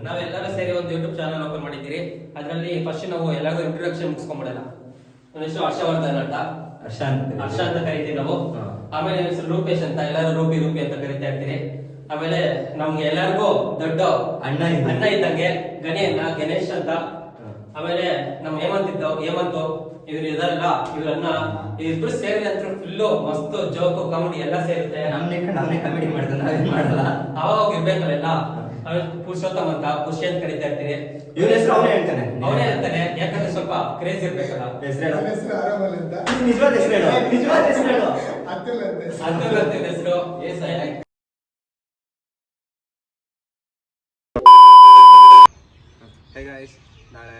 ನಾವೆಲ್ಲರೂ ಸೇರಿ ಒಂದು ಯೂಟ್ಯೂಬ್ ಚಾನಲ್ ಓಪನ್ ಮಾಡಿದ್ದೀರಿ. ಅದರಲ್ಲಿ ಫಸ್ಟ್ ನಾವು ಎಲ್ಲರಿಗೂ ಇಂಟ್ರೊಡಕ್ಷನ್ ಮುಗಿಸ್ಕೊಂಡ್ಬಿಡೋಣ. ನನ್ನ ಹೆಸರು ಹರ್ಷವರ್ಧನ್ ಅಂತ, ಹರ್ಷ ಅಂತ ಕರಿತೀವಿ ನಾವು. ಆಮೇಲೆ ನನ್ನ ಹೆಸರು ರೂಪೇಶ್ ಅಂತ, ಎಲ್ಲರೂ ರೂಪಿ ರೂಪಿ ಅಂತ ಕರಿತಾ ಇರ್ತೀರಿ. ಆಮೇಲೆ ನಮ್ಗೆ ಎಲ್ಲರಿಗೂ ದೊಡ್ಡ ಅಣ್ಣ ಇದ್ದಂಗೆ ಗಣೇಶ್ ಅಂತ. ಆಮೇಲೆ ನಮ್ ಹೇಮಂತ್ ಇವ್ರು ಇದಾರಲ್ಲ, ಇವ್ರನ್ನ ಇಬ್ರು ಸೇರಿ ಅಂತ ಫುಲ್ಲು ಮಸ್ತ್ ಜೋಕು ಕಾಮಿಡಿ ಎಲ್ಲ ಸೇರುತ್ತೆ. ನಮ್ನೆ ಕಾಮಿಡಿ ಮಾಡಿದ್ರೆ ನಾವೇನ್ ಮಾಡಲ್ಲ, ಅವಾಗ ಇರ್ಬೇಕಲ್ಲ ಎಲ್ಲ. ಪುರುಷೋತ್ತಮ್ ಅಂತ, ಖುಷಿ ಅಂತ ಕರಿತಾ ಇರ್ತೀರಿ. ಇವ್ರ ಹೆಸರು ಅವನೇ ಹೇಳ್ತಾನೆ, ಯಾಕಂದ್ರೆ ಸ್ವಲ್ಪ ಕ್ರೇಜ್ ಇರ್ಬೇಕಲ್ಲ. ನಿಜವಾದ ಹೆಸರು ಅತುಲ್ ಅಂತ ಹೆಸರು. ಹೇ ಗೈಸ್, ನಾಳೆ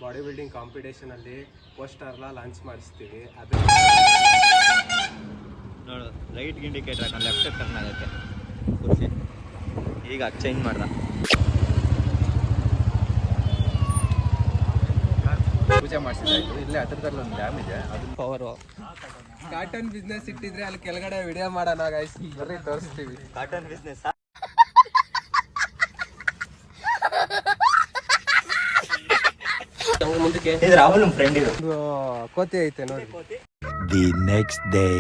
ಬಾಡಿ ಬಿಲ್ಡಿಂಗ್ ಕಾಂಪಿಟೇಷನ್ ಅಲ್ಲಿ ಪೋಸ್ಟರ್ನ ಲಾಂಚ್ ಮಾಡಿಸ್ತೀವಿ. ಅದು ನೋಡು, ರೈಟ್ ಇಂಡಿಕೇಟರ್ ಹಾಕೊಂಡು ಲೆಫ್ಟ್ ಟರ್ನ್ ಆಗುತ್ತೆ. ಖುಷಿ ಈಗ ಚೇಂಜ್ ಮಾಡ್ದ. ಪೂಜೆ ಮಾಡಿಸಿದಾಯ್ತು. ಇಲ್ಲೇ ಹತ್ರದಲ್ಲಿ ಒಂದು ಡ್ಯಾಮ್ ಇದೆ, ಅದನ್ನ ಪವರ್ ಕಾಟನ್ ಬಿಸ್ನೆಸ್ ಇಟ್ಟಿದ್ರೆ ಅಲ್ಲಿ ಕೆಳಗಡೆ ವಿಡಿಯೋ ಮಾಡೋಣ ಗೈಸ್, ಬರ್ರಿ ತೋರಿಸ್ತೀವಿ. ಕಾಟನ್ ಬಿಸ್ನೆಸ್ ಮುಂದಕ್ಕೆ ಇದು ರಾಹುಲ್ ನಮ್ಮ ಫ್ರೆಂಡ್. ಇದು ಕೋತಿ ಐತೆ ನೋಡಿ. The next day.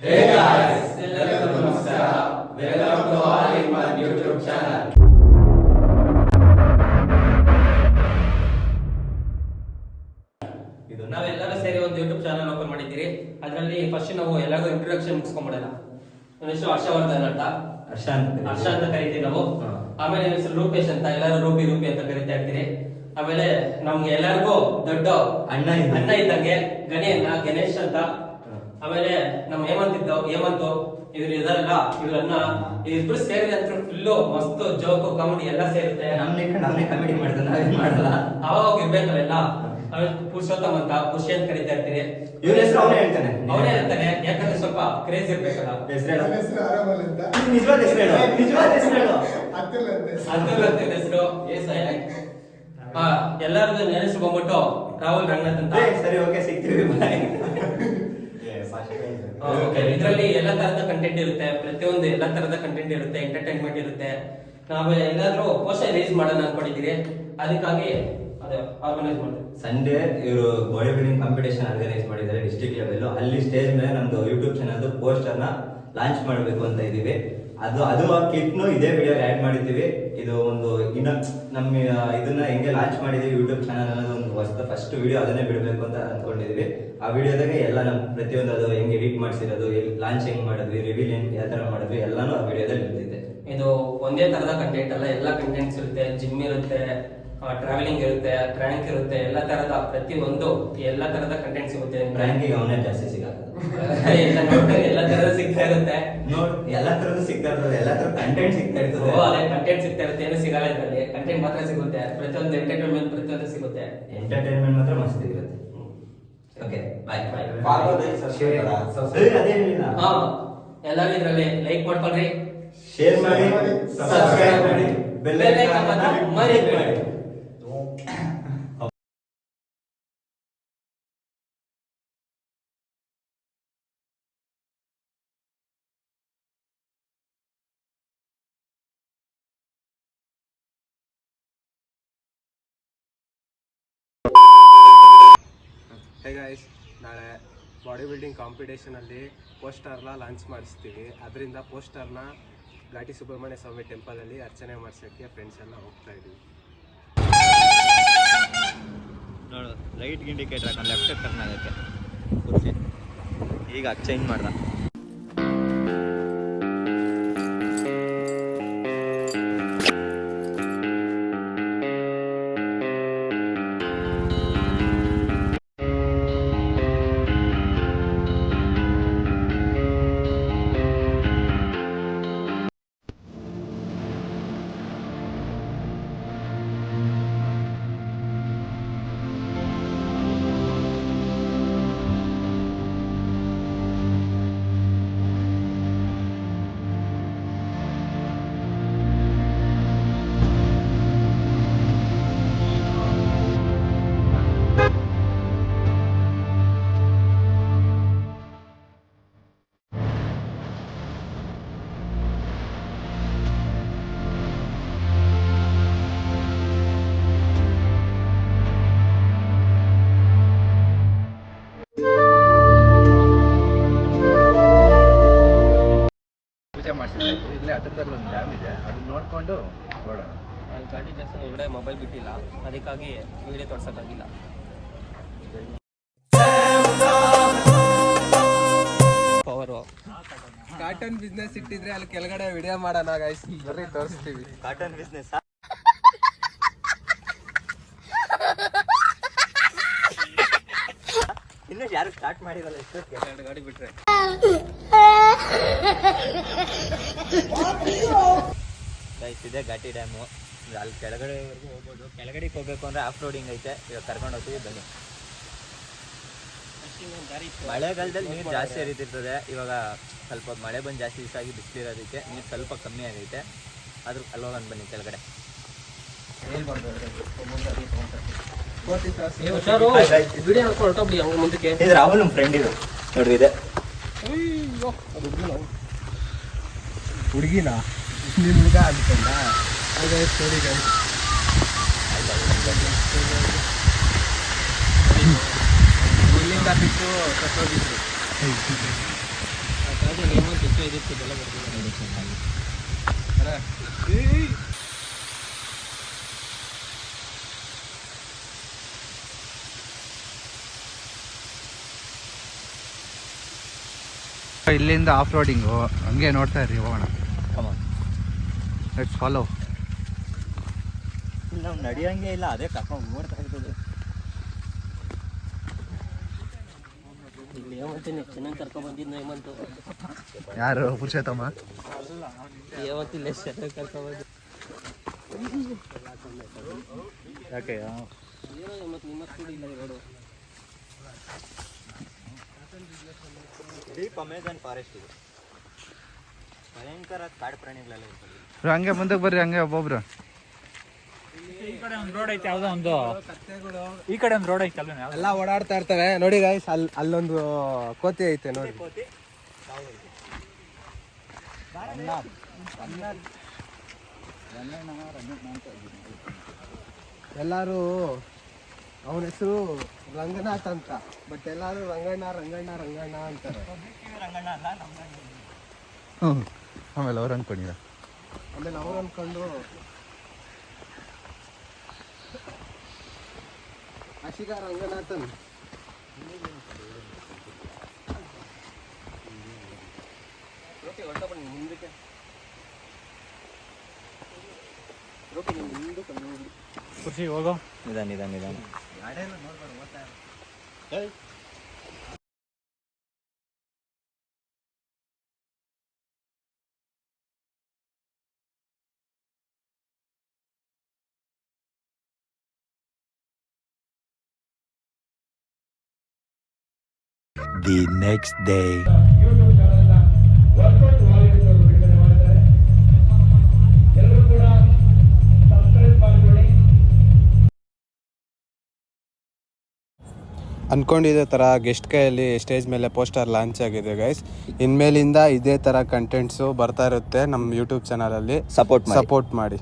Hey guys, ಎಲ್ಲರಿಗೂ ನಮಸ್ಕಾರ. Welcome to All in One YouTube channel. ನಾವೆಲ್ಲರೂ ಸೇರಿ ಒಂದು ಯೂಟ್ಯೂಬ್ ಚಾನಲ್ ಓಪನ್ ಮಾಡಿದ್ದೀರಿ. ಅದರಲ್ಲಿ ಫಸ್ಟ್ ನಾವು ಎಲ್ಲರಿಗೂ ಇಂಟ್ರೊಡಕ್ಷನ್ ಮುಗಿಸ್ಕೊಂಡ್ಬಿಡೋಣ. ನನ್ನ ಹೆಸರು ಹರ್ಷವರ್ಧನ್ ಅಂತ, ಹರ್ಷ ಅಂತ ಕರಿತೀವಿ ನಾವು. ಆಮೇಲೆ ನನ್ನ ಹೆಸರು ರೂಪೇಶ್ ಅಂತ, ಎಲ್ಲರೂ ರೂಪಿ ರೂಪಿ ಅಂತ ಕರಿತಾ ಇರ್ತೀರಿ. ಆಮೇಲೆ ನಮ್ಗೆ ಎಲ್ಲರಿಗೂ ದೊಡ್ಡ ಅಣ್ಣ ಇದ್ದಂಗೆ ಗಣೇಶ್ ಅಂತ. ಆಮೇಲೆ ನಮ್ ಹೇಮಂತ್ ಇವ್ರು ಇದಾರಲ್ಲ, ಇವ್ರನ್ನ ಇಬ್ರು ಸೇರಿ ಅಂತ ಫುಲ್ಲು ಮಸ್ತ್ ಜೋಕು ಕಾಮಿಡಿ ಎಲ್ಲ ಸೇರುತ್ತೆ. ನಮ್ನೆ ಕಾಮಿಡಿ ಮಾಡಿದ್ರೆ ನಾವೇನ್ ಮಾಡಲ್ಲ, ಅವಾಗ ಇರ್ಬೇಕಲ್ಲ ಎಲ್ಲ. ಪುರುಷೋತ್ತಮ್ ಅಂತ, ಖುಷಿ ಅಂತ ಕರಿತಾ ಇರ್ತೀರಿ. ಇವ್ರ ಹೆಸರು ಅವನೇ ಹೇಳ್ತಾನೆ, ಯಾಕಂದ್ರೆ ಸ್ವಲ್ಪ ಕ್ರೇಜ್ ಇರ್ಬೇಕಲ್ಲ. ನಿಜವಾದ ಹೆಸರು ಅತುಲ್ ಅಂತ ಹೆಸರು. ಎಲ್ಲರದ್ದು ನೆನೆಸು ಬಂದ್ಬಿಟ್ಟು ರಾಹುಲ್ ರಂಗನಾಥ್ ಅಂತ. ಸರಿ, ಓಕೆ, ಸಿಗ್ತೀವಿ, ಬಾಯ್. ಇದರಲ್ಲಿ ಎಲ್ಲ ತರದ ಕಂಟೆಂಟ್ ಇರುತ್ತೆ, ಪ್ರತಿಯೊಂದು ಎಲ್ಲ ತರದ ಕಂಟೆಂಟ್ ಇರುತ್ತೆ, ಎಂಟರ್ಟೈನ್ಮೆಂಟ್ ಇರುತ್ತೆ. ನಾವೇ ಎಲ್ಲಾದ್ರೂ ಪೋಸ್ಟರ್ ರಿಲೀಸ್ ಮಾಡೋಣ ಅನ್ಕೊಂಡಿದ್ದೀರಿ. ಅದಕ್ಕಾಗಿ ಅದೇ ಆರ್ಗನೈಸ್ ಮಾಡಿದ್ವಿ. ಸಂಡೇ ಇವರು ಬಾಡಿ ಬಿಲ್ಡಿಂಗ್ ಕಾಂಪಿಟೇಷನ್ ಆರ್ಗನೈಸ್ ಮಾಡಿದ್ದಾರೆ ಡಿಸ್ಟ್ರಿಕ್ಟ್ ಲೆವೆಲ್. ಅಲ್ಲಿ ಸ್ಟೇಜ್ ಮೇಲೆ ನಮ್ದು ಯೂಟ್ಯೂಬ್ ಚಾನಲ್ ಪೋಸ್ಟರ್ ನ ಲಾಂಚ್ ಮಾಡಬೇಕು ಅಂತ ಇದೀವಿ. ಅದು ಆ ಕ್ಲಿಪ್ ಇದೇ ವಿಡಿಯೋ ಆಡ್ ಮಾಡಿದ್ದೀವಿ. ಇದು ಒಂದು ಇನ್ನ ನಮ್ಮ ಇದನ್ನ ಹೆಂಗೆ ಲಾಂಚ್ ಮಾಡಿದೀವಿ ಯೂಟ್ಯೂಬ್ ಚಾನಲ್ ಅನ್ನೋದು ಒಂದು ಫಸ್ಟ್ ವಿಡಿಯೋ ಅದನ್ನೇ ಬಿಡಬೇಕು ಅಂತ ಅನ್ಕೊಂಡಿದೀವಿ. ಆ ವಿಡಿಯೋದಾಗ ಎಲ್ಲ ನಮ್ ಪ್ರತಿಯೊಂದು ಅದು ಹೆಂಗ್ ಎಡಿಟ್ ಮಾಡಿಸಿರೋದು, ಲಾಂಚ್ ಹೆಂಗ್ ಮಾಡಿದ್ವಿ, ರಿವೀಲ್ ಯಾವ ತರ ಮಾಡಿದ್ವಿ ಎಲ್ಲಾನು ಆ ವಿಡಿಯೋದಲ್ಲಿ ಇರ್ತಿದೆ. ಇದು ಒಂದೇ ತರದ ಕಂಟೆಂಟ್ ಅಲ್ಲ, ಎಲ್ಲ ಕಂಟೆಂಟ್ಸ್ ಇರುತ್ತೆ. ಜಿಮ್ ಇರುತ್ತೆ, ಟ್ರಾವೆಲಿಂಗ್ ಇರುತ್ತೆ, ಪ್ರ್ಯಾಂಕ್ ಇರುತ್ತೆ, ಎಲ್ಲ ತರದ ಪ್ರತಿಯೊಂದು ಎಲ್ಲ ತರದ ಕಂಟೆಂಟ್ ಸಿಗುತ್ತೆ. ಪ್ರ್ಯಾಂಕಿಗೆ ಅವನೇ ಜಾಸ್ತಿ ಸಿಗಲ್ಲ, ಎಲ್ಲ ತರದ ಸಿಗ್ತಾ ಇರುತ್ತೆ. ಎಲ್ಲ ತರದ್ದು ಸಿಗ್ತಾ ಇರ್ತದೆ, ಎಲ್ಲ ತರ ಕಂಟೆಂಟ್ ಸಿಗ್ತಾ ಇರ್ತದೆ. ಅದೇ ಕಂಟೆಂಟ್ ಸಿಗ್ತಾ ಇರುತ್ತೆ, ಏನು ಸಿಗಲ್ಲ ಇದರಲ್ಲಿ. ಕಂಟೆಂಟ್ ಮಾತ್ರ ಸಿಗುತ್ತೆ, ಪ್ರತಿಯೊಂದು ಎಂಟರ್ಟೈನ್ಮೆಂಟ್ ಪ್ರತಿಯೊಂದು ಸಿಗುತ್ತೆ. ಎಂಟರ್ಟೈನ್ಮೆಂಟ್ ಮಾತ್ರ ಮಸ್ತ್ ಇರುತ್ತೆ. ಓಕೆ, ಬಾಯ್. ಎಲ್ಲರೂ ಇದರಲ್ಲಿ ಲೈಕ್ ಮಾಡ್ಕೊಳ್ರಿ, ಶೇರ್ ಮಾಡಿ, ಸಬ್ಸ್ಕ್ರೈಬ್ ಮಾಡಿ, ಬೆಲ್ ಐಕಾನ್ ಮರಿಬೇಡಿ. ಹೇ ಗೈಸ್, ನಾಳೆ ಬಾಡಿ ಬಿಲ್ಡಿಂಗ್ ಕಾಂಪಿಟೇಷನ್ ಅಲ್ಲಿ ಪೋಸ್ಟರ್ನ ಲಾಂಚ್ ಮಾಡಿಸ್ತೀವಿ. ಅದರಿಂದ ಪೋಸ್ಟರ್ನ ಘಾಟಿ ಸುಬ್ರಹ್ಮಣ್ಯ ಸ್ವಾಮಿ ಟೆಂಪಲ್ ಅಲ್ಲಿ ಅರ್ಚನೆ ಮಾಡ್ಸೋಕ್ಕೆ ಫ್ರೆಂಡ್ಸ್ ಎಲ್ಲ ಹೋಗ್ತಾ ಇದೀವಿ. ನೋಡು, ರೈಟ್ ಇಂಡಿಕೇಟರ್ ಹಾಕೊಂಡು ಲೆಫ್ಟ್ ಟರ್ನ್ ಆಗುತ್ತೆ. ಖುಷಿ ಈಗ ಚೇಂಜ್ ಮಾಡ್ದ. ಮಾಡಿಸಿದ್ರು. ಇಲ್ಲೇ ಹತ್ರದಲ್ಲಿ ಒಂದು ಡ್ಯಾಮ್ ಇದೆ, ಅದನ್ನ ನೋಡ್ಕೊಂಡು ಹೊರಡೋಣ. ಗಾಡಿ ಜಾಸ್ತಿ ಒಳಗಡೆ ಮೊಬೈಲ್ ಬಿಟ್ಟಿಲ್ಲ, ಅದಕ್ಕಾಗಿ ವಿಡಿಯೋ ತೋರ್ಸೋಕ್ಕಾಗಿಲ್ಲ. ಪವರು ಕಾಟನ್ ಬಿಸ್ನೆಸ್ ಇಟ್ಟಿದ್ರೆ ಅಲ್ಲಿ ಕೆಳಗಡೆ ವಿಡಿಯೋ ಮಾಡೋಣ ಗೈಸ್, ಬರ್ರಿ ತೋರಿಸ್ತೀವಿ. ಕಾಟನ್ ಬಿಸ್ನೆಸ್ ಇನ್ನು ಯಾರು ಸ್ಟಾರ್ಟ್ ಮಾಡಿರಲ್ಲ ಇಷ್ಟೊತ್ತಿಗೆ. 2 ಗಾಡಿ ಬಿಟ್ರೆ ಗೈಸ್ ಇದೆ ಘಾಟಿ ಡ್ಯಾಮು. ಅಲ್ಲಿ ಕೆಳಗಡೆವರೆಗೂ ಹೋಗ್ಬೋದು. ಕೆಳಗಡೆಗೆ ಹೋಗ್ಬೇಕು ಅಂದ್ರೆ ಆಫ್ ರೋಡಿಂಗ್ ಐತೆ. ಇವಾಗ ಕರ್ಕೊಂಡು ಹೋಗ್ತೀವಿ ಬನ್ನಿ. ಮಳೆಗಾಲದಲ್ಲಿ ನೀರು ಜಾಸ್ತಿ ಹರಿತಿರ್ತದೆ. ಇವಾಗ ಸ್ವಲ್ಪ ಮಳೆ ಬಂದು ಜಾಸ್ತಿ ದಿವಸ ಆಗಿ ಬಿಸಿಲಿರೋದಕ್ಕೆ ನೀರು ಸ್ವಲ್ಪ ಕಮ್ಮಿ ಆಗೈತೆ. ಆದ್ರೂ ಅಲ್ಲೋಗೋಣ ಬನ್ನಿ ಕೆಳಗಡೆ. ವಿಡಿಯೋ ಹೊರಟೋಗ್ಬಿಡಿ ಹಂಗೆ ಮುಂದಕ್ಕೆ. ಇದು ರಾಹುಲ್ ನಮ್ಮ ಫ್ರೆಂಡ್ ಇದು ನೋಡ್ರಿ ಇದೆ. ಹುಡುಗಿನ ನಿನ್ನ ಹುಡುಗ ಅನ್ಕೊಂಡ ಸ್ಟೋರಿ ಗೈಸ್. ಇಲ್ಲಿಂದ ಬಿಟ್ಟು ಕಟ್ಟೋಗಿದ್ರು. ಇಲ್ಲಿಂದ ಆಫ್ ರೋಡಿಂಗು ಹಂಗೆ ನೋಡ್ತಾ ಇರ್ರಿ, ಹೋಗೋಣ. Let's follow. ನಾವು ನಡೆಯಂಗೆ ಇಲ್ಲ, ಅದೇ ಕರ್ಕೊಂಡು ಓಡ್ತಾ ಇರ್ತದೆ. ಇಲ್ಲಿ ಹೇಮಂತಿನ ಚೆನ್ನಾಗಿ ಕರ್ಕೊಂಡ್ ಬಂದಿದ್ದು. ಹೇಮಂತು ಯಾರು? ಪುರುಷೋತ್ತಮ. ಹೇಮಂತಿಲ್ಲ ಚೆನ್ನಾಗಿ ಕರ್ಕೊಂಡ್ ಬಂದು. ಯಾಕೆ ಏನೋ ಹೇಮಂತ್ ನಿಮ್ಮ ಕೂಡ ಇಲ್ಲ ರೋಡು. ಡೀಪ್ ಅಮೆಜಾನ್ ಫಾರೆಸ್ಟ್ ಇದು. ಭಯಂಕರ ಕಾಡು ಪ್ರಾಣಿಗಳೆಲ್ಲ ಇರ್ತದೆ. ಹಂಗೆ ಮುಂದಕ್ಕೆ ಬರ್ರಿ, ಹಂಗೆ ಒಬ್ಬೊಬ್ರು. ಈ ಕಡೆ ಒಂದು ರೋಡ್ ಐತೆ, ಯಾವುದೋ ಒಂದು ಈ ಕಡೆ ಒಂದು ರೋಡ್ ಐತೆ ಅಲ್ಲ, ಎಲ್ಲ ಓಡಾಡ್ತಾ ಇರ್ತವೆ ನೋಡಿ ಗೈಸ್. ಅಲ್ಲೊಂದು ಕೋತಿ ಐತೆ ನೋಡಿ. ಎಲ್ಲಾರು ಅವನ ಹೆಸರು ರಂಗನಾಥ್ ಅಂತ, ಬಟ್ ಎಲ್ಲಾರು ರಂಗಣ್ಣ ರಂಗಣ್ಣ ರಂಗಣ್ಣ ಅಂತಾರೆ. ಆಮೇಲೆ ಅವ್ರು ಅನ್ಕೊಂಡಿರ. ಆಮೇಲೆ ಅವ್ರು ಅನ್ಕೊಂಡು ಅಶಿಕ ರಂಗನಾಥನ್. ಮುಂದಕ್ಕೆ ಖುಷಿ ಹೋಗೋ. ನಿಧಾನ ನಿಧಾನ ನಿಧಾನ. The next day. ಅನ್ಕೊಂಡಿದ್ದೆ ಥರ ಗೆಸ್ಟ್ ಕೈಯಲ್ಲಿ ಸ್ಟೇಜ್ ಮೇಲೆ ಪೋಸ್ಟರ್ ಲಾಂಚ್ ಆಗಿದೆ ಗೈಸ್. ಇನ್ಮೇಲಿಂದ ಇದೇ ಥರ ಕಂಟೆಂಟ್ಸು ಬರ್ತಾ ಇರುತ್ತೆ ನಮ್ಮ ಯೂಟ್ಯೂಬ್ ಚಾನಲಲ್ಲಿ. ಸಪೋರ್ಟ್ ಸಪೋರ್ಟ್ ಮಾಡಿ.